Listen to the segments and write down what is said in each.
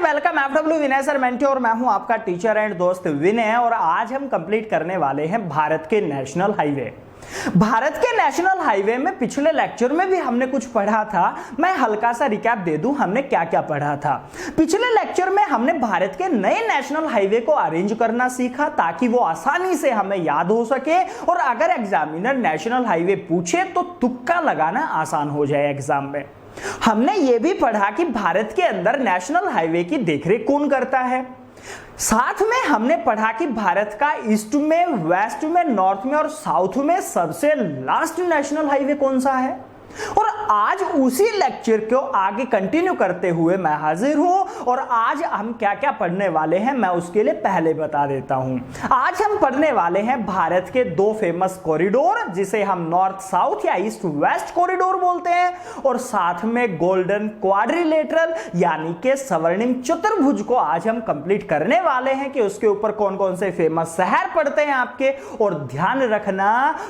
Welcome FW विनय sir mentee और मैं हूं आपका टीचर एंड दोस्त विनय। और आज हम कंप्लीट करने वाले हैं भारत के नेशनल हाईवे। भारत के नेशनल हाईवे में पिछले लेक्चर में भी हमने कुछ पढ़ा था। मैं हल्का सा रिकैप दे दूं हमने क्या क्या पढ़ा था। पिछले लेक्चर में हमने भारत के नए नेशनल हाईवे को अरेंज करना सीखा ताकि वो आसानी से हमें याद हो सके और अगर एग्जामिनर नेशनल हाईवे पूछे तो तुक्का लगाना आसान हो जाए एग्जाम में। हमने ये भी पढ़ा कि भारत के अंदर नेशनल हाईवे की देखरेख कौन करता है। साथ में हमने पढ़ा कि भारत का ईस्ट में, वेस्ट में, नॉर्थ में और साउथ में सबसे लास्ट नेशनल हाईवे कौन सा है। और आज उसी लेक्चर को आगे कंटिन्यू करते हुए मैं हाजिर हूं और आज हम क्या क्या पढ़ने वाले हैं मैं उसके लिए पहले बता देता हूं। आज हम पढ़ने वाले हैं भारत के दो फेमस कॉरिडोर जिसे हम नॉर्थ साउथ या ईस्ट वेस्ट कॉरिडोर बोलते हैं और साथ में गोल्डन क्वाड्रिलेटरल यानी कि स्वर्णिम चतुर्भुज को आज हम कंप्लीट करने वाले हैं कि उसके ऊपर कौन कौन से फेमस शहर पड़ते हैं आपके। और ध्यान रखना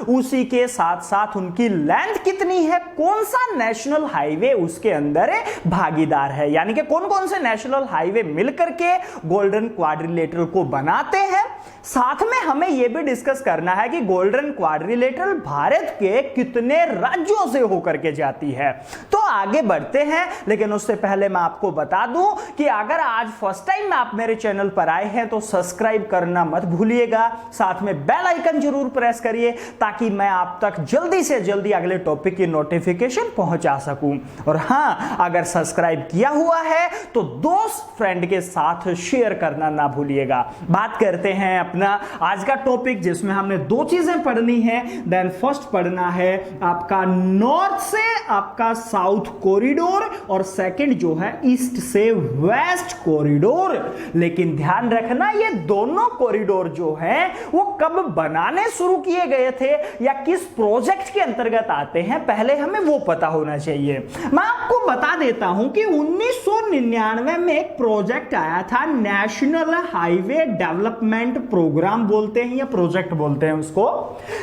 उसी के साथ साथ उनकी लेंथ कितनी है, कौन सा नेशनल हाईवे उसके अंदर भागीदार है, यानी कि कौन कौन से नेशनल हाईवे मिलकर के गोल्डन क्वाड्रिलेटरल को बनाते हैं। साथ में हमें यह भी डिस्कस करना है कि गोल्डन क्वाड्रिलेटरल भारत के कितने राज्यों से होकर के जाती है। तो आगे बढ़ते हैं, लेकिन उससे पहले मैं आपको बता दूं कि अगर आज फर्स्ट टाइम आप मेरे चैनल पर आए हैं तो सब्सक्राइब करना मत भूलिएगा, साथ में बेल आइकन जरूर प्रेस करिए ताकि मैं आप तक जल्दी से जल्दी अगले टॉपिक की नोटिफिकेशन पहुंचा सकूं। और हां, अगर सब्सक्राइब किया हुआ है तो दोस्त फ्रेंड के साथ शेयर करना ना भूलिएगा। बात करते हैं अपना आज का टॉपिक जिसमें हमने दो चीजें पढ़नी है। देन फर्स्ट पढ़ना है आपका नॉर्थ से आपका साउथ कॉरिडोर और सेकंड जो है ईस्ट से वेस्ट कॉरिडोर। लेकिन ध्यान रखना ये दोनों कॉरिडोर जो हैं वो कब बनाने शुरू किए गए थे या किस प्रोजेक्ट के अंतर्गत आते हैं पहले हमें वो पता होना चाहिए। मैं आपको बता देता हूं कि 1999 में एक प्रोजेक्ट आया था, नेशनल हाईवे डेवलपमेंट प्रोग्राम बोलते हैं या प्रोजेक्ट बोलते हैं उसको,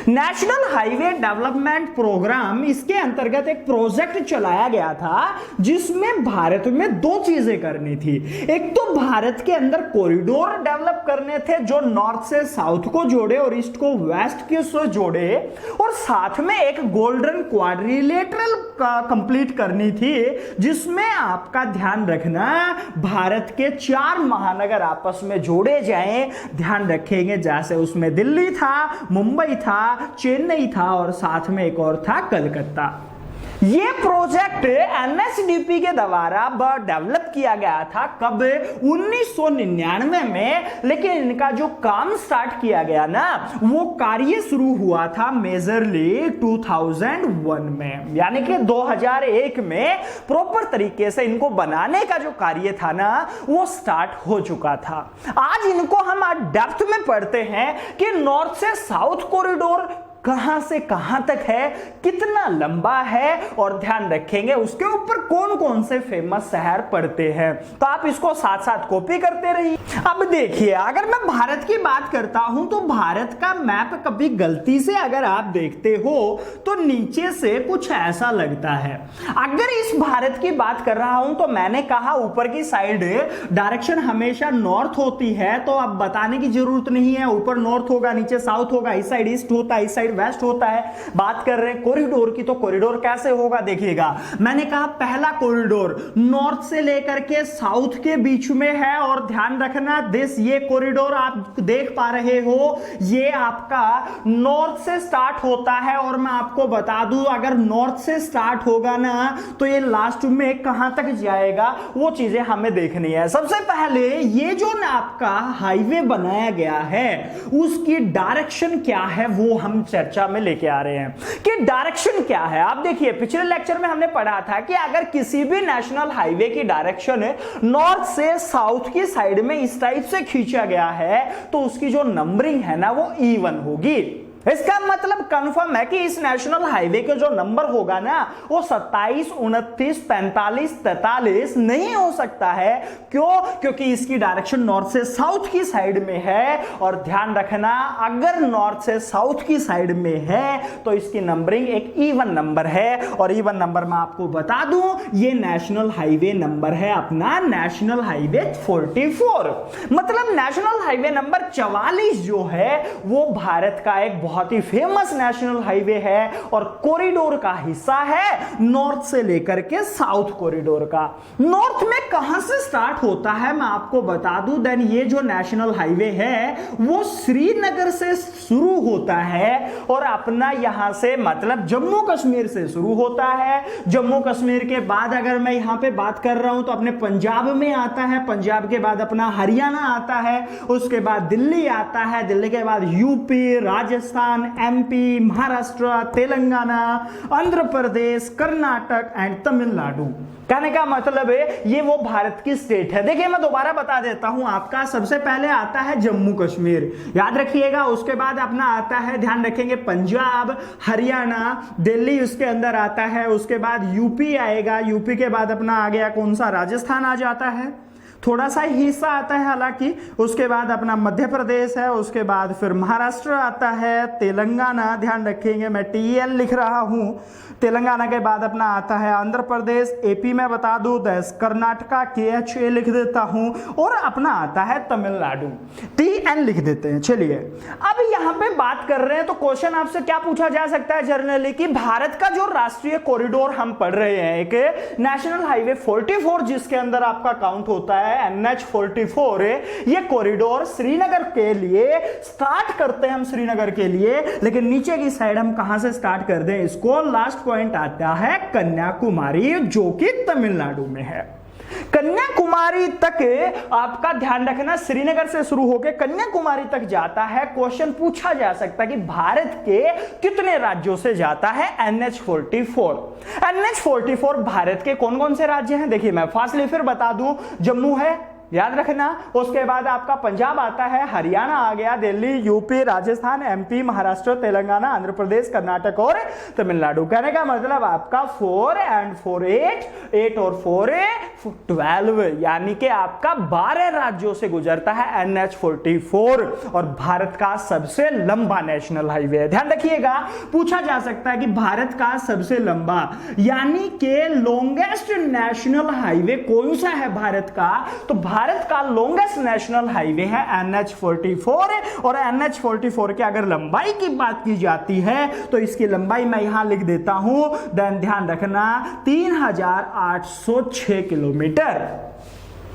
नेशनल हाईवे डेवलपमेंट प्रोग्राम। इसके अंतर्गत एक प्रोजेक्ट चलाया गया था जिसमें भारत में दो चीजें करनी थी। एक तो भारत के अंदर कॉरिडोर डेवलप करने थे जो नॉर्थ से साउथ को जोड़े और ईस्ट को वेस्ट के से जोड़े, और साथ में एक गोल्डन क्वाड्रिलेटरल कंप्लीट करनी थी जिसमें आपका ध्यान रखना भारत के 4 महानगर आपस में जोड़े जाएं। ध्यान रखेंगे जैसे उसमें दिल्ली था, मुंबई था, चेन्नई था और साथ में एक और था कलकत्ता। ये प्रोजेक्ट एनएसडीपी के द्वारा डेवलप किया गया था कब, 1999 में। लेकिन इनका जो काम स्टार्ट किया गया ना वो कार्य शुरू हुआ था मेजरली 2001 में, यानी कि 2001 में प्रॉपर तरीके से इनको बनाने का जो कार्य था ना वो स्टार्ट हो चुका था। आज इनको हम डेप्थ में पढ़ते हैं कि नॉर्थ से साउथ कॉरिडोर कहां से कहां तक है, कितना लंबा है और ध्यान रखेंगे उसके ऊपर कौन कौन से फेमस शहर पड़ते हैं। तो आप इसको साथ साथ कॉपी करते रहिए। अब देखिए, अगर मैं भारत की बात करता हूं तो भारत का मैप कभी गलती से अगर आप देखते हो तो नीचे से कुछ ऐसा लगता है। अगर इस भारत की बात कर रहा हूं तो मैंने कहा ऊपर की साइड डायरेक्शन हमेशा नॉर्थ होती है, तो अब बताने की जरूरत नहीं है, ऊपर नॉर्थ होगा, नीचे साउथ होगा, इस साइड ईस्ट होता है, इस साइड वेस्ट होता है। बात कर रहे हैं कॉरिडोर की, तो कॉरिडोर कैसे होगा देखिएगा। मैंने कहा पहला कॉरिडोर नॉर्थ से लेकर के साउथ के बीच में है और ध्यान रखना दिस, ये कॉरिडोर आप देख पा रहे हो ये आपका नॉर्थ से स्टार्ट होता है। और मैं आपको बता दूं अगर नॉर्थ से स्टार्ट होगा ना तो ये लास्ट में कहां तक जाएगा वो चीजें हमें देखनी है। सबसे पहले ये जो ना आपका हाईवे बनाया गया है उसकी डायरेक्शन क्या है वो हम चर्चा में लेके आ रहे हैं कि डायरेक्शन क्या है। आप देखिए पिछले लेक्चर में हमने पढ़ा था कि अगर किसी भी नेशनल हाईवे की डायरेक्शन नॉर्थ से साउथ की साइड में इस टाइप से खींचा गया है तो उसकी जो नंबरिंग है ना वो E1 होगी। इसका मतलब कंफर्म है कि इस नेशनल हाईवे के जो नंबर होगा ना वो 27, 29, 45, 43 नहीं हो सकता है। क्यों? क्योंकि इसकी डायरेक्शन नॉर्थ से साउथ की साइड में है, और ध्यान रखना अगर नॉर्थ से साउथ की साइड में है तो इसकी नंबरिंग एक इवन नंबर है, और इवन नंबर मैं आपको बता दूं ये नेशनल हाईवे नंबर है अपना नेशनल हाईवे 44। मतलब नेशनल हाईवे नंबर 44 जो है वो भारत का एक बहुत ही फेमस नेशनल हाईवे है, और कॉरिडोर का हिस्सा है नॉर्थ से लेकर के साउथ कॉरिडोर का। नॉर्थ में कहां से स्टार्ट होता है मैं आपको बता दूं, देन ये जो नेशनल हाईवे है वो श्रीनगर से शुरू होता है, और अपना यहां से मतलब जम्मू कश्मीर से शुरू होता है। जम्मू कश्मीर के बाद अगर मैं यहां पे बात कर रहा हूं तो अपने पंजाब में आता है, पंजाब के बाद अपना हरियाणा आता है, उसके बाद दिल्ली आता है, दिल्ली के बाद UP, Rajasthan, MP, Maharashtra, Telangana, Andhra Pradesh, Karnataka and Tamil Nadu. कहने का मतलब है ये वो भारत की स्टेट है। देखिए मैं दोबारा बता देता हूं, आपका सबसे पहले आता है जम्मू कश्मीर, याद रखिएगा। उसके बाद अपना आता है, ध्यान रखेंगे, पंजाब, हरियाणा, दिल्ली उसके अंदर आता है। उसके बाद यूपी आएगा, यूपी के बाद अपना आ गया कौन सा, राजस्थान आ जाता है, थोड़ा सा ही हिस्सा आता है हालांकि। उसके बाद अपना मध्य प्रदेश है, उसके बाद फिर महाराष्ट्र आता है, तेलंगाना, ध्यान रखेंगे मैं टीएल लिख रहा हूं, तेलंगाना के बाद अपना आता है आंध्र प्रदेश, एपी में बता दूं दस, कर्नाटका KHA लिख देता हूं, और अपना आता है तमिलनाडु, TN लिख देते हैं। चलिए अब यहां पे बात कर रहे हैं तो क्वेश्चन आपसे क्या पूछा जा सकता है जनरली कि भारत का जो राष्ट्रीय कॉरिडोर हम पढ़ रहे हैं, एक नेशनल हाईवे 44 जिसके अंदर आपका काउंट होता है NH44, ये कॉरिडोर श्रीनगर के लिए स्टार्ट करते हैं हम श्रीनगर के लिए, लेकिन नीचे की साइड हम कहां से स्टार्ट कर दें इसको, लास्ट पॉइंट आता है कन्याकुमारी जो कि तमिलनाडु में है। कन्याकुमारी तक आपका ध्यान रखना श्रीनगर से शुरू होकर कन्याकुमारी तक जाता है। क्वेश्चन पूछा जा सकता है कि भारत के कितने राज्यों से जाता है NH44। NH44 भारत के कौन कौन से राज्य हैं देखिए मैं फास्टली फिर बता दूं, जम्मू है याद रखना, उसके बाद आपका पंजाब आता है, हरियाणा आ गया, दिल्ली, यूपी, राजस्थान, एमपी, महाराष्ट्र, तेलंगाना, आंध्र प्रदेश, कर्नाटक और तमिलनाडु। कहने का मतलब आपका 4 and 4 8 और 4 12, यानी कि आपका 12 राज्यों से गुजरता है NH44, और भारत का सबसे लंबा नेशनल हाईवे है। ध्यान रखिएगा पूछा जा सकता है कि भारत का सबसे लंबा यानी कि लॉन्गेस्ट नेशनल हाईवे कौन सा है भारत का, तो भारत का लॉन्गेस्ट नेशनल हाईवे है NH44, और NH44 की अगर लंबाई की बात की जाती है तो इसकी लंबाई मैं यहां लिख देता हूं, देन ध्यान रखना 3806 किलोमीटर,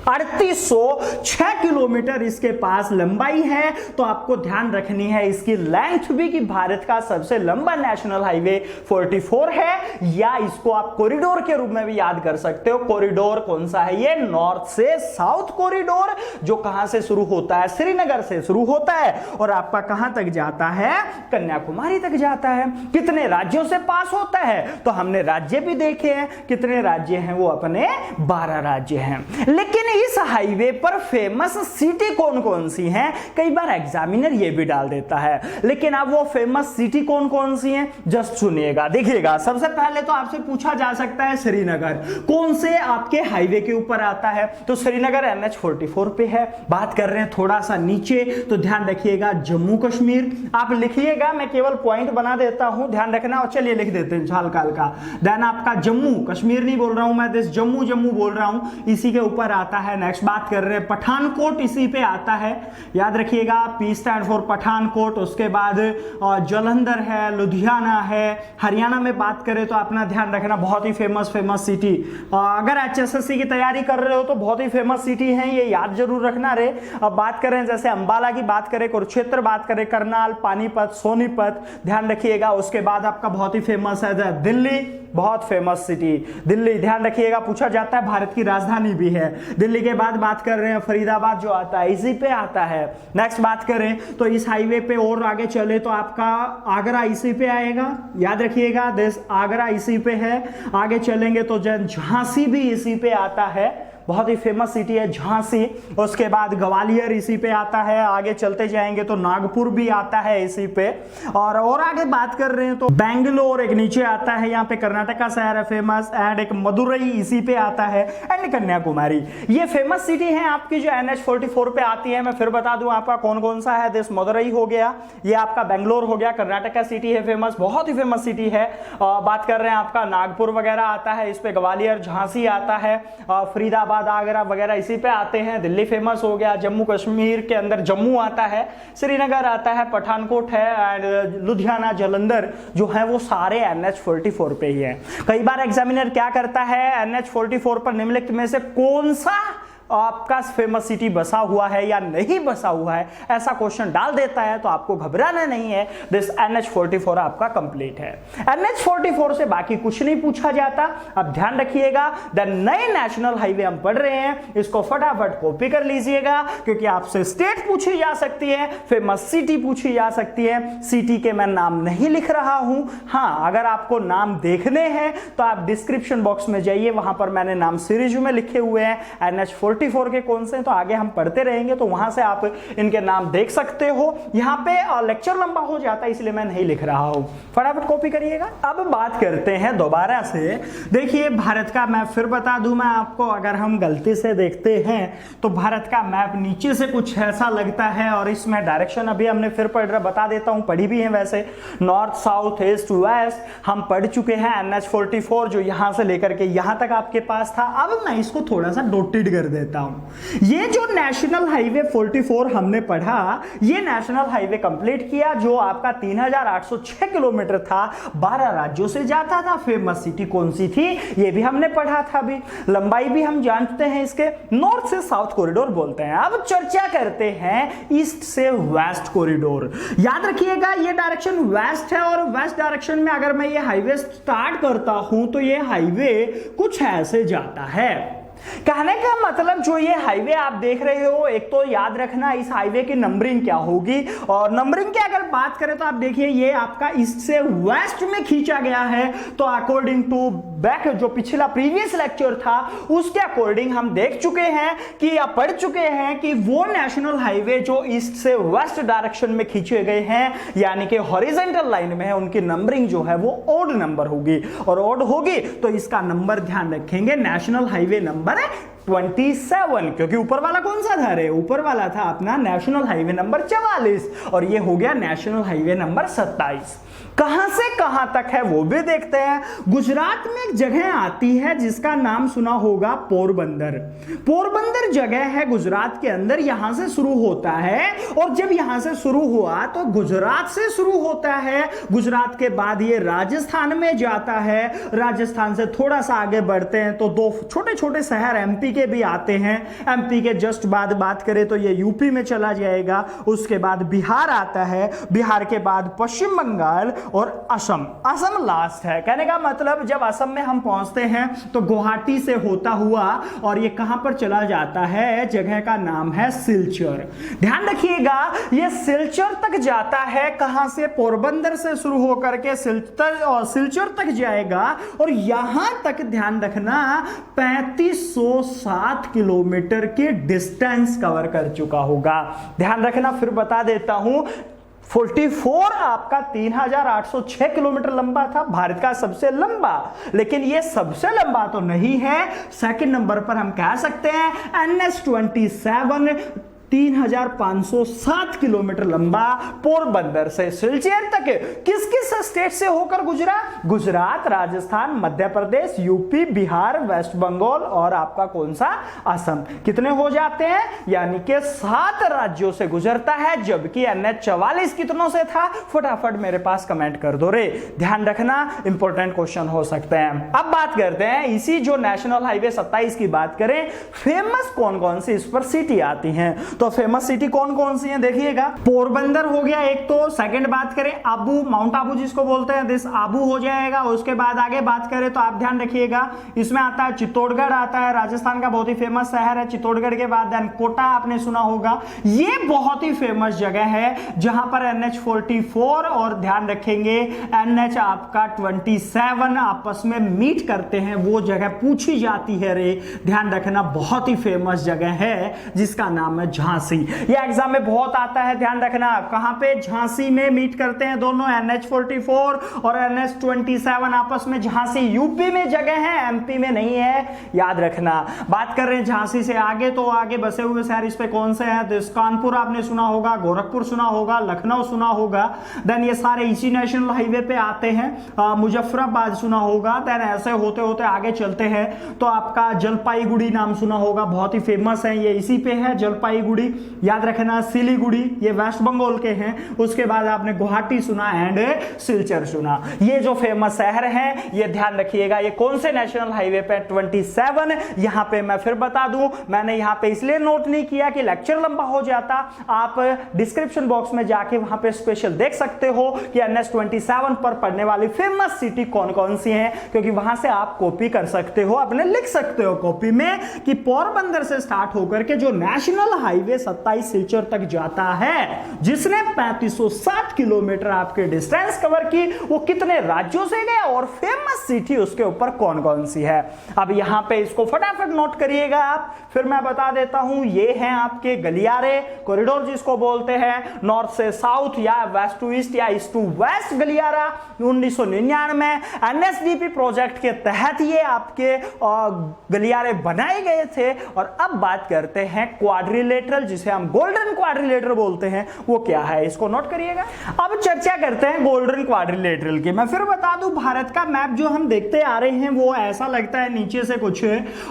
3806 किलोमीटर इसके पास लंबाई है। तो आपको ध्यान रखनी है इसकी लेंथ भी कि भारत का सबसे लंबा नेशनल हाईवे 44 है, या इसको आप कॉरिडोर के रूप में भी याद कर सकते हो। कॉरिडोर कौन सा है, ये नॉर्थ से साउथ कॉरिडोर, जो कहां से शुरू होता है, श्रीनगर से शुरू होता है, और आपका कहां तक जाता है, कन्याकुमारी तक जाता है। कितने राज्यों से पास होता है, तो हमने राज्य भी देखे हैं, कितने राज्य हैं वो अपने 12 राज्य हैं। लेकिन इस हाईवे पर फेमस सिटी कौन कौन सी हैं, कई बार एग्जामिनर ये भी डाल देता है, लेकिन अब वो फेमस सिटी कौन कौन सी हैं जस्ट सुनिएगा, देखिएगा। सबसे पहले तो आपसे पूछा जा सकता है श्रीनगर कौन से आपके हाईवे के ऊपर आता है, तो श्रीनगर NH44 पे है। बात कर रहे हैं थोड़ा सा नीचे, तो ध्यान रखिएगा जम्मू कश्मीर, आप लिखिएगा, मैं केवल पॉइंट बना देता हूं, ध्यान रखना। और चलिए लिख देते हैं झालकाल का, देन आपका जम्मू कश्मीर नहीं बोल रहा हूं मैं, जम्मू जम्मू बोल रहा हूं, इसी के ऊपर आता है। नेक्स्ट बात कर रहे हैं पठानकोट, इसी पे आता है, याद रखिएगा, P स्टैंड फॉर पठानकोट। उसके बाद जालंधर है, लुधियाना है। हरियाणा में बात करें तो अपना ध्यान रखना बहुत ही फेमस सिटी, अगर HSSC की तैयारी कर रहे हो तो बहुत ही फेमस सिटी है, ये याद जरूर रखना रे। अब बात करें जैसे अंबाला की बात करें, कुरुक्षेत्र बात करें, करनाल, पानीपत, सोनीपत, ध्यान रखिएगा। उसके बाद आपका बहुत ही फेमस है दिल्ली, बहुत फेमस सिटी दिल्ली, ध्यान रखिएगा, पूछा जाता है, भारत की राजधानी भी है। दिल्ली के बाद बात कर रहे हैं फरीदाबाद जो आता है, इसी पे आता है। नेक्स्ट बात करें तो इस हाईवे पे और आगे चले तो आपका आगरा इसी पे आएगा, याद रखिएगा, देश आगरा इसी पे है। आगे चलेंगे तो झांसी भी इसी पे आता है, बहुत ही फेमस सिटी है झांसी। उसके बाद ग्वालियर इसी पे आता है, आगे चलते जाएंगे तो नागपुर भी आता है इसी पे, और आगे बात कर रहे हैं तो बेंगलोर एक नीचे आता है, यहाँ पे कर्नाटक का शहर है फेमस, एंड एक मदुरई इसी पे आता है, एंड कन्याकुमारी। ये फेमस सिटी है आपकी जो NH44 पे आती है। मैं फिर बता दूं आपका कौन कौन सा है। दिस मदुरई हो गया, ये आपका बेंगलोर हो गया, कर्नाटक का सिटी है फेमस, बहुत ही फेमस सिटी है। बात कर रहे हैं आपका नागपुर वगैरह आता है इस पे, ग्वालियर झांसी आता है, फरीदाबाद आगरा वगैरह इसी पे आते हैं। दिल्ली फेमस हो गया, जम्मू कश्मीर के अंदर जम्मू आता है, श्रीनगर आता है, पठानकोट है, एंड लुधियाना जालंधर जो है वो सारे NH44 पे ही है। कई बार एग्जामिनर क्या करता है, NH44 पर निम्नलिखित में से कौन सा आपका फेमस सिटी बसा हुआ है या नहीं बसा हुआ है, ऐसा क्वेश्चन डाल देता है। तो आपको घबराना नहीं है, दिस NH44 आपका कंप्लीट है। NH44 से बाकी कुछ नहीं पूछा जाता। अब ध्यान रखिएगा, द नए नेशनल हाईवे हम पढ़ रहे हैं, इसको फटाफट कॉपी कर लीजिएगा, क्योंकि आपसे स्टेट पूछी जा सकती है, फेमस सिटी पूछी जा सकती है। सिटी के मैं नाम नहीं लिख रहा हूं। हाँ, अगर आपको नाम देखने हैं तो आप डिस्क्रिप्शन बॉक्स में जाइए, वहां पर मैंने नाम सीरीज में लिखे हुए हैं। NH44 के कौन से, तो आगे हम पढ़ते रहेंगे तो वहां से आप इनके नाम देख सकते हो। यहां पे लेक्चर लंबा हो जाता है इसलिए मैं नहीं लिख रहा हूं, फटाफट कॉपी करिएगा। अब बात करते हैं दोबारा से। देखिए भारत का मैप फिर बता दूं मैं आपको, अगर हम गलती से देखते हैं तो भारत का मैप नीचे से कुछ ऐसा लगता है, और इसमें डायरेक्शन अभी हमने फिर बता देता हूं, पढ़ी भी है वैसे, नॉर्थ साउथ ईस्ट वेस्ट हम पढ़ चुके हैं। NH44 जो यहां से लेकर के यहां तक आपके पास था। अब मैं इसको थोड़ा सा डॉटेड कर देता हूं। ये जो नेशनल हाईवे 44 हमने पढ़ा, ये नेशनल हाईवे कंप्लीट किया जो आपका 3806 किलोमीटर था, 12 राज्यों से जाता था। फेमस सिटी कौन सी थी ये भी हमने पढ़ा था अभी, लंबाई भी हम जानते हैं इसके, नॉर्थ से साउथ कॉरिडोर बोलते हैं। अब चर्चा करते हैं ईस्ट से वेस्ट कॉरिडोर। याद रखिएगा ये डायरेक्शन वेस्ट है, और वेस्ट डायरेक्शन में अगर मैं ये हाईवे स्टार्ट करता हूं तो ये हाईवे कुछ ऐसे जाता है। कहने का मतलब जो ये हाईवे आप देख रहे हो, एक तो याद रखना इस हाईवे की नंबरिंग क्या होगी, और नंबरिंग की अगर बात करें तो आप देखिए ये आपका ईस्ट से वेस्ट में खींचा गया है। तो अकॉर्डिंग टू बैक जो पिछला प्रीवियस लेक्चर था उसके अकॉर्डिंग हम देख चुके हैं कि या पढ़ चुके हैं कि वो नेशनल हाईवे जो ईस्ट से वेस्ट डायरेक्शन में खींचे गए हैं, यानी कि हॉरिजॉन्टल लाइन में है, उनकी नंबरिंग जो है वो ऑड नंबर होगी, और ऑड होगी तो इसका नंबर ध्यान रखेंगे, नेशनल हाईवे नंबर 27, क्योंकि ऊपर वाला कौन सा था रे, ऊपर वाला था अपना नेशनल हाईवे नंबर 44, और ये हो गया नेशनल हाईवे नंबर 27। कहां से कहां तक है वो भी देखते हैं। गुजरात में एक जगह आती है जिसका नाम सुना होगा पोरबंदर। पोरबंदर जगह है गुजरात के अंदर, यहां से शुरू होता है, और जब यहां से शुरू हुआ तो गुजरात से शुरू होता है, गुजरात के बाद ये राजस्थान में जाता है, राजस्थान से थोड़ा सा आगे बढ़ते हैं तो दो छोटे छोटे शहर एमपी के भी आते हैं, एमपी के जस्ट बाद बात करें तो ये यूपी में चला जाएगा, उसके बाद बिहार आता है, बिहार के बाद पश्चिम बंगाल और असम। असम लास्ट है। कहने का मतलब जब असम में हम पहुंचते हैं तो गुवाहाटी से होता हुआ और ये कहां पर चला जाता है, जगह का नाम है सिलचर। ध्यान रखिएगा ये सिलचर तक जाता है, कहां से, पोरबंदर से शुरू होकर के सिलचर तक जाएगा, और यहां तक ध्यान रखना 3507 किलोमीटर के डिस्टेंस कवर कर चुका होगा। ध्यान रखना, फिर बता देता हूं, 44 आपका 3806 किलोमीटर लंबा था, भारत का सबसे लंबा, लेकिन ये सबसे लंबा तो नहीं है। सेकंड नंबर पर हम कह सकते हैं NH27 3507 किलोमीटर लंबा पोरबंदर से सिलचर तक किस किस स्टेट से होकर गुजरा, गुजरात, राजस्थान, मध्य प्रदेश, यूपी, बिहार, वेस्ट बंगाल और आपका कौन सा, असम। कितने हो जाते हैं, यानी कि 7 राज्यों से गुजरता है, जबकि NH44 कितनों से था, फटाफट मेरे पास कमेंट कर दो रे। ध्यान रखना इंपॉर्टेंट क्वेश्चन हो सकते हैं। अब बात करते हैं इसी जो नेशनल हाईवे 27 की बात करें, फेमस कौन कौन सी इस पर सिटी आती हैं। तो फेमस सिटी कौन कौन सी है देखिएगा, पोरबंदर हो गया एक तो, सेकंड बात करें आबू, माउंट आबू जिसको बोलते हैं, दिस आबू हो जाएगा। उसके बाद आगे बात करें तो आप ध्यान रखिएगा इसमें आता है चित्तौड़गढ़ आता है, राजस्थान का बहुत ही फेमस शहर है चित्तौड़गढ़ के बाद। देन कोटा आपने सुना होगा, ये बहुत ही फेमस जगह है जहां पर NH44 और ध्यान रखेंगे NH आपका 27 आपस में मीट करते हैं, वो जगह पूछी जाती है रे, ध्यान रखना बहुत ही फेमस जगह है जिसका नाम है झांसी। ये एग्जाम में बहुत आता है, ध्यान रखना कहां पे, झांसी में मीट करते हैं दोनों NH44 और NH27 आपस में। झांसी यूपी में जगह है, MP में नहीं है, याद रखना। बात कर रहे हैं झांसी से आगे, तो आगे बसे हुए शहर इस पे कौन से हैं, कानपुर आपने सुना होगा, गोरखपुर सुना होगा, लखनऊ सुना होगा। देन ये सारे इसी नेशनल हाईवे पे आते हैं, मुजफ्फराबाद सुना होगा। देन ऐसे होते होते आगे चलते हैं तो आपका जलपाईगुड़ी नाम सुना होगा, बहुत ही फेमस है, ये इसी पे है जलपाईगुड़ी, याद रखना। सिलीगुड़ी ये वेस्ट बंगाल के हैं। उसके बाद आपने गुवाहाटी सुना एंड सिलचर सुना। ये जो फेमस शहर हैं ये ध्यान रखिएगा, ये कौन से नेशनल हाईवे पे 27। यहां पे मैं फिर बता दूं, मैंने यहां पे इसलिए नोट नहीं किया कि लेक्चर लंबा हो जाता, आप डिस्क्रिप्शन बॉक्स में जाके वहां पे स्पेशल देख सकते हो कि NH27 पर पढ़ने वाली फेमस सिटी कौन कौन सी हैं, क्योंकि वहां से आप कॉपी कर सकते हो, अपने लिख सकते हो कॉपी में कि पोरबंदर से स्टार्ट होकर के जो नेशनल हाईवे 27 सिलचर तक जाता है, जिसने 3560 किलोमीटर आपके डिस्टेंस कवर की, वो कितने राज्यों से गया और फेमस सिटी उसके ऊपर कौन कौन सी है। अब यहां पे इसको फटाफट नोट करिएगा आप, फिर मैं बता देता हूं। ये हैं आपके गलियारे कॉरिडोर जिसको बोलते हैं, नॉर्थ से साउथ या वेस्ट टू ईस्ट या ईस्ट टू वेस्ट गलियारा 1999 NSDP प्रोजेक्ट के तहत ये आपके गलियारे बनाए गए थे। और अब बात करते हैं क्वाड्रिलेटरल, जिसे हम गोल्डन क्वाड्रिलेटरल बोलते हैं, वो क्या है इसको नोट करिएगा। अब चर्चा करते हैं गोल्डन क्वाड्रिलेटरल की। मैं फिर बता दूं, भारत का मैप जो हम देखते आ रहे हैं वो ऐसा लगता है नीचे से कुछ,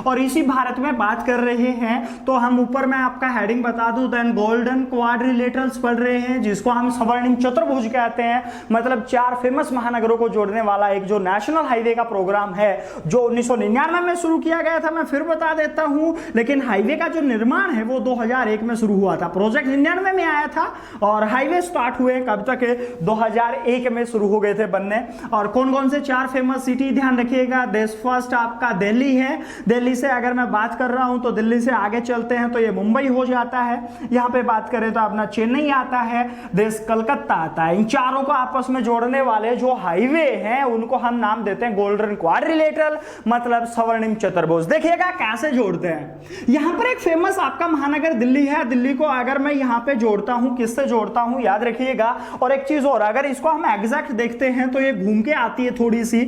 और इसी भारत में बात कर रहे हैं तो हम ऊपर में आपका हेडिंग बता दूं, देन गोल्डन क्वाड्रिलेटरल्स पढ़ रहे हैं जिसको हम स्वर्णिम चतुर्भुज कहते हैं, मतलब 4 फेमस महानगरों को जोड़ने वाला एक जो नेशनल हाईवे का प्रोग्राम है जो 1999 में शुरू किया गया था। मैं फिर बता देता हूं, लेकिन हाईवे का जो निर्माण है वो 2001 में शुरू हुआ था, प्रोजेक्ट 99 में आया था और हाईवे स्टार्ट हुए कब तक, 2001 में शुरू हो गए थे बनने। और कौन कौन से 4 फेमस सिटी ध्यान रखिएगा, देश फर्स्ट आपका दिल्ली है। दिल्ली से अगर मैं बात कर रहा हूं तो दिल्ली से आगे चलते हैं तो ये मुंबई हो जाता है। यहां पे बात करें तो अपना चेन्नई आता है, देश कलकत्ता आता है। इन चारों को आपस में जोड़ने वाले जो हाईवे हैं उनको हम नाम देते हैं गोल्डन क्वाड्रिलेटरल, मतलब स्वर्णिम चतुर्भुज। देखिएगा कैसे जोड़ते हैं। यहां पर एक फेमस आपका महानगर दिल्ली है, दिल्ली को अगर मैं यहां पे जोड़ता हूं, किससे जोड़ता हूं याद रखिएगा। और एक चीज और, अगर इसको हम एग्जैक्ट देखते हैं तो ये घूम के आती है थोड़ी सी,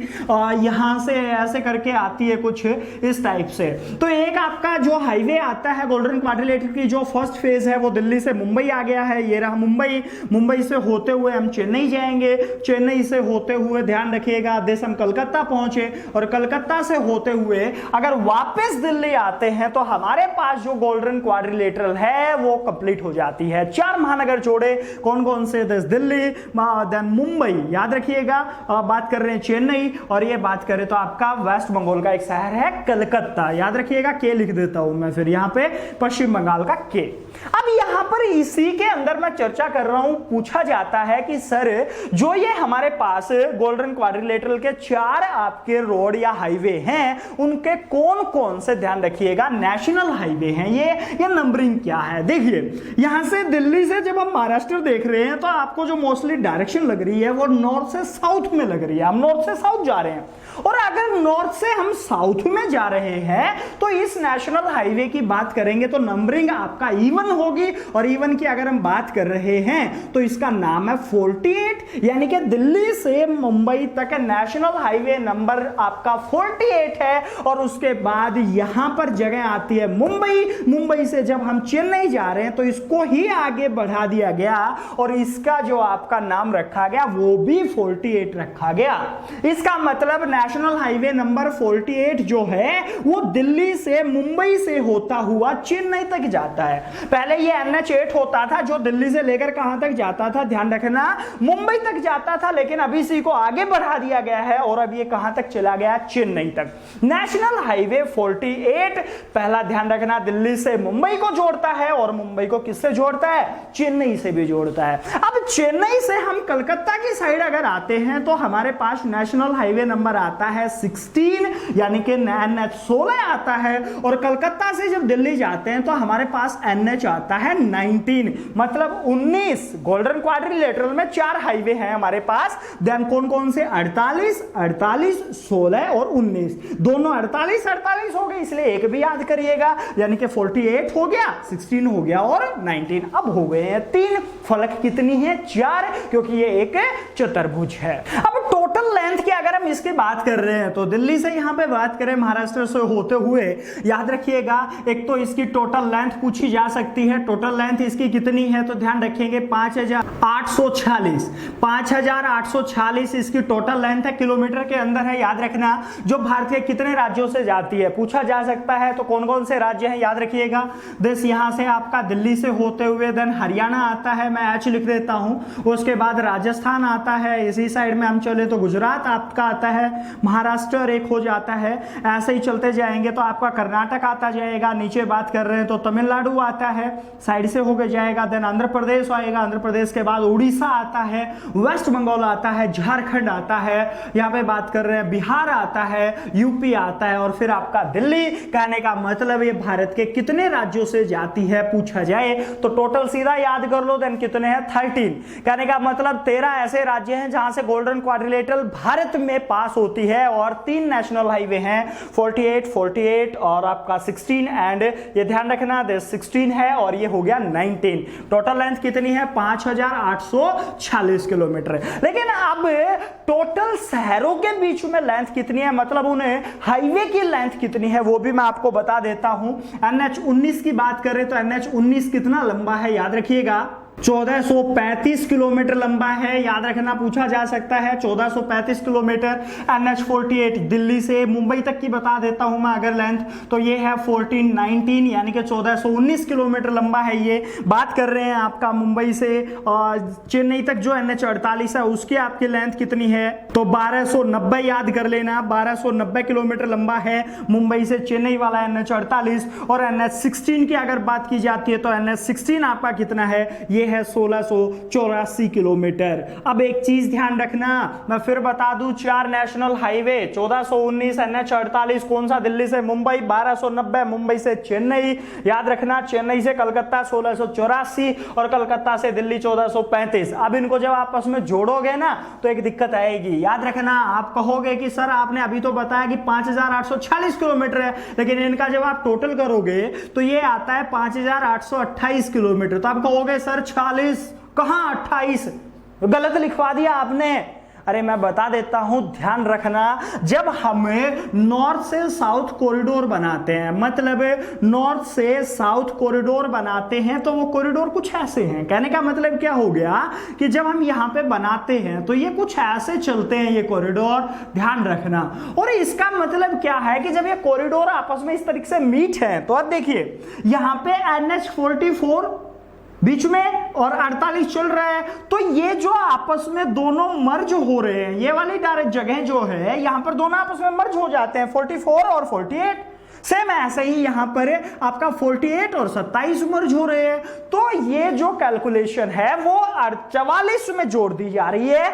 यहां से ऐसे करके आती है कुछ इस टाइप से। तो एक आपका जो हाईवे आता है गोल्डन क्वाड्रिलेटरल की जो फर्स्ट फेज है वो दिल्ली से मुंबई आ गया है, ये रहा मुंबई। मुंबई से होते हुए हम चेन्नई जाएंगे, चेन्नई से होते हुए ध्यान रखिएगा देश हम कलकत्ता पहुंचे, और कलकत्ता से होते हुए अगर वापस दिल्ली आते हैं तो हमारे पास जो गोल्डन क्वाड्रिलेटरल है वो कंप्लीट हो जाती है। 4 महानगर जोड़े, कौन कौन से, दिल्ली, देन मुंबई, याद रखिएगा। बात कर रहे हैं चेन्नई, और ये बात करें तो आपका वेस्ट बंगाल का एक शहर है कलकत्ता, याद रखिएगा, के लिख देता हूं मैं फिर यहां पे, पश्चिम बंगाल का के। अब यहां पर इसी के अंदर मैं चर्चा कर रहा हूं, पूछा जाता है कि सर जो ये हमारे पास गोल्डन क्वाड्रिलेटरल के 4 आपके रोड या हाईवे हैं उनके कौन कौन से, ध्यान रखिएगा, नेशनल हाईवे हैं। ये नंबरिंग क्या है देखिए। यहां से दिल्ली से जब हम महाराष्ट्र देख रहे हैं तो आपको जो मोस्टली डायरेक्शन लग रही है वो नॉर्थ से साउथ में लग रही है, हम नॉर्थ से साउथ जा रहे हैं। और अगर नॉर्थ से हम साउथ में जा रहे हैं तो इस नेशनल हाईवे की बात करेंगे तो नंबरिंग आपका इवन होगी, और इवन की अगर हम बात कर रहे हैं तो इसका नाम है 48, यानी कि दिल्ली से मुंबई तक नेशनल हाईवे नंबर आपका 48 है। और उसके बाद यहां पर जगह आती है मुंबई, मुंबई से जब हम चेन्नई जा रहे हैं तो इसको ही आगे बढ़ा दिया गया और इसका जो आपका नाम रखा गया वो भी 48 रखा गया। इसका मतलब नेशनल हाईवे नंबर 48 जो है वो दिल्ली से मुंबई से होता हुआ चेन्नई तक जाता है। पहले ये NH8 होता था जो दिल्ली से लेकर कहां तक जाता था, ध्यान रखना, मुंबई तक जाता था, लेकिन अभी इसी को आगे बढ़ा दिया गया है और अब ये कहां तक चला गया, चेन्नई तक। नेशनल हाईवे 48 पहला ध्यान रखना दिल्ली से मुंबई को जोड़ता जोड़ता है और मुंबई को किससे जोड़ता है, चेन्नई से भी जोड़ता है। अब चेन्नई से हम कलकत्ता की साइड अगर आते हैं तो हमारे पास नेशनल हाईवे नंबर आता है 16 यानी कि NH 16 आता है, और कलकत्ता से जब दिल्ली जाते हैं तो हमारे पास NH आता है 19, मतलब 19। गोल्डन क्वाड्रिलेटरल में 4 हाईवे हैं हमारे पास। देन कौन कौन से, 48, 16 और 19। दोनों 48 हो गए, इसलिए एक भी याद करिएगा, यानी कि 48 हो गया, 16 हो गया और 19। अब हो गए हैं 3। फलक कितनी है, 4, क्योंकि ये एक चतुर्भुज है। अब टोटल लेंथ की अगर हम इसकी बात कर रहे हैं तो दिल्ली से यहां पे बात करें, महाराष्ट्र से होते हुए, याद रखिएगा एक तो इसकी टोटल लेंथ पूछी जा सकती है। टोटल लेंथ इसकी कितनी है तो ध्यान रखेंगे 5846। 5846 इसकी टोटल लेंथ है, किलोमीटर के अंदर है। याद रखना जो भारत के कितने राज्यों से जाती है पूछा जा सकता है, तो कौन कौन से राज्य हैं याद रखिएगा। देश यहां से आपका दिल्ली से होते हुए देन हरियाणा आता है, मैं H लिख देता हूं। उसके बाद राजस्थान आता है, इसी साइड में हम चले तो गुजरात आपका आता है, महाराष्ट्र एक हो जाता है। ऐसे ही चलते जाएंगे तो आपका कर्नाटक आता जाएगा। नीचे बात कर रहे हैं तो तमिलनाडु आता है, साइड से होकर जाएगा। देन आंध्र प्रदेश आएगा, आंध्र प्रदेश के बाद उड़ीसा आता है, वेस्ट बंगाल आता है, झारखंड आता है, यहाँ पे बात कर रहे हैं बिहार आता है, यूपी आता है, और फिर आपका दिल्ली। कहने का मतलब ये भारत के कितने राज्यों से जाती है पूछा जाए तो टोटल सीधा याद कर लो, देन कितने हैं 13। कहने का मतलब 13 ऐसे राज्य हैं जहां से गोल्डन क्वाड्रिलेटरल भारत में पास होती है, और 3 नेशनल हाईवे हैं, 48 और आपका 16, एंड ये ध्यान रखना 16 है और ये हो गया 19। टोटल लेंथ कितनी है, 5846 किलोमीटर। लेकिन अब टोटल शहरों के बीच में लेंथ कितनी है, मतलब उन्हें हाईवे की लेंथ कितनी है वो भी मैं आपको बता देता हूं। NH 19 की बात करें तो NH 19 कितना लंबा है याद रखिएगा, 1435 किलोमीटर लंबा है। याद रखना पूछा जा सकता है 1435 किलोमीटर। NH 48 दिल्ली से मुंबई तक की बता देता हूं मैं अगर लेंथ, तो ये है 1419 यानी कि 1419 किलोमीटर लंबा है। ये बात कर रहे हैं आपका मुंबई से चेन्नई तक जो NH 48 है उसकी आपकी लेंथ कितनी है तो 1290 याद कर लेना, 1290 किलोमीटर लंबा है मुंबई से चेन्नई वाला NH 48। और NH 16 की अगर बात की जाती है तो NH 16 आपका कितना है, ये है 1684 किलोमीटर। अब एक चीज ध्यान रखना, मैं फिर बता दूं, 4 नेशनल हाईवे, 1419 NH 48 कौन सा, दिल्ली से मुंबई, 1290 मुंबई से चेन्नई। याद रखना चेन्नई से कलकत्ता 1684 और कलकत्ता से दिल्ली 1435। अब इनको जब आपस में जोड़ोगे ना तो एक दिक्कत आएगी। याद रखना आप कहोगे कि सर आपने अभी तो बताया कि 5846 किलोमीटर है, लेकिन इनका जब आप टोटल करोगे तो ये आता है 5828 किलोमीटर। तो आप कहोगे सर 40 कहां 28, गलत लिखवा दिया आपने। अरे मैं बता देता हूं, ध्यान रखना, जब हमें नॉर्थ से साउथ कॉरिडोर बनाते हैं, मतलब नॉर्थ से साउथ कॉरिडोर बनाते हैं तो वो कॉरिडोर कुछ ऐसे हैं। कहने का मतलब क्या हो गया कि जब हम यहां पे बनाते हैं तो ये कुछ ऐसे चलते हैं ये कॉरिडोर, ध्यान रखना। और इसका मतलब क्या है कि जब ये कॉरिडोर आपस में इस तरीके से मीट है तो अब देखिए यहां पे NH 44 बीच में और 48 चल रहा है, तो ये जो आपस में दोनों मर्ज हो रहे हैं, ये वाली डायरेक्ट जगह जो है यहां पर दोनों आपस में मर्ज हो जाते हैं, 44 और 48। सेम ऐसे ही यहां पर आपका 48 और 27 मर्ज हो रहे हैं। तो ये जो कैलकुलेशन है वो 44 में जोड़ दी जा रही है,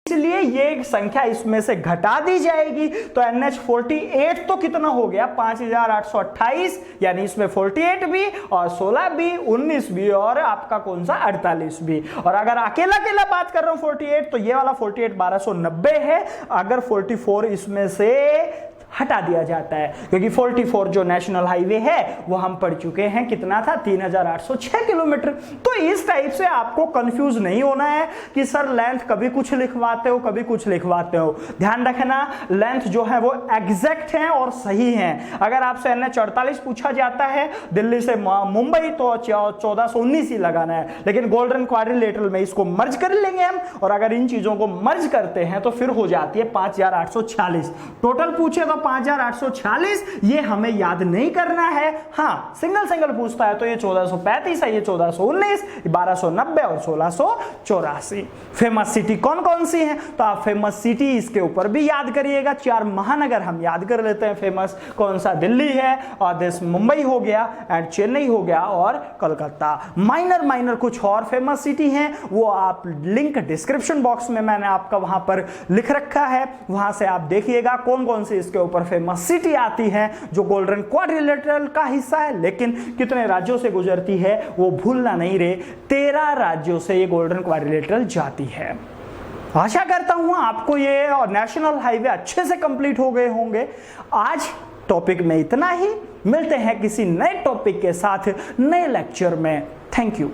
इसलिए ये संख्या इसमें से घटा दी जाएगी। तो NH 48 तो कितना हो गया 5828, यानी इसमें 48 भी और 16 भी, 19 भी और आपका कौन सा 48 भी। और अगर अकेला अकेला बात कर रहा हूं 48 तो ये वाला 48 1290 है, अगर 44 इसमें से हटा दिया जाता है, क्योंकि 44 जो नेशनल हाईवे है वो हम पढ़ चुके हैं कितना था 3806 किलोमीटर। तो इस टाइप से आपको कंफ्यूज नहीं होना है कि सर लेंथ कभी कुछ लिखवाते हो कभी कुछ लिखवाते हो। ध्यान रखना लेंथ जो है वो एग्जैक्ट है और सही है। अगर आपसे NH 48 पूछा जाता है दिल्ली से मुंबई तो 1419 ही लगाना है, लेकिन गोल्डन क्वाड्रिलेटरल में इसको मर्ज कर लेंगे हम, और अगर इन चीजों को मर्ज करते हैं तो फिर हो जाती है 5840। टोटल पूछे तो 5846 ये हमें याद नहीं करना है। हाँ, सिंगल पूछता है तो ये 1435 है, ये 1419, 1290 और 1684। फेमस सिटी कौन कौन सी है? तो आप फेमस सिटी इसके ऊपर भी याद करिएगा। 4 महानगर हम याद कर लेते हैं फेमस। कौन सा? दिल्ली है, और देश मुंबई हो गया, एंड चेन्नई हो गया, और कलकत्ता। माइनर कुछ और फेमस सिटी हैं, वो आप लिंक डिस्क्रिप्शन बॉक्स में मैंने आपका वहां पर लिख रखा है, वहां से आप देखिएगा कौन कौन सी इसके ऊपर फेमस सिटी आती है जो गोल्डन क्वाड्रिलेटरल का हिस्सा है, लेकिन कितने राज्यों से गुजरती है वो भूलना नहीं रे। 13 राज्यों से ये गोल्डन क्वाड्रिलेटरल जाती है। आशा करता हूं आपको ये और नेशनल हाईवे अच्छे से कंप्लीट हो गए होंगे। आज टॉपिक में इतना ही, मिलते हैं किसी नए टॉपिक के साथ नए लेक्चर में। Thank you.